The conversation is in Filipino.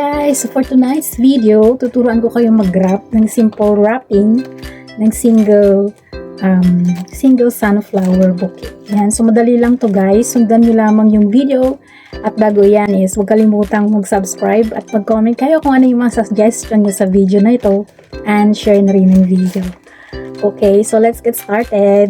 guys! So for tonight's video, tuturuan ko kayong mag-wrap ng simple wrapping ng single sunflower bouquet. Yan, so madali lang to guys. Sundan nyo lamang yung video. At bago yan is, huwag kalimutang mag-subscribe at mag-comment kayo kung ano yung mga suggestion nyo sa video na ito. And share na rin yung video. Okay, so let's get started.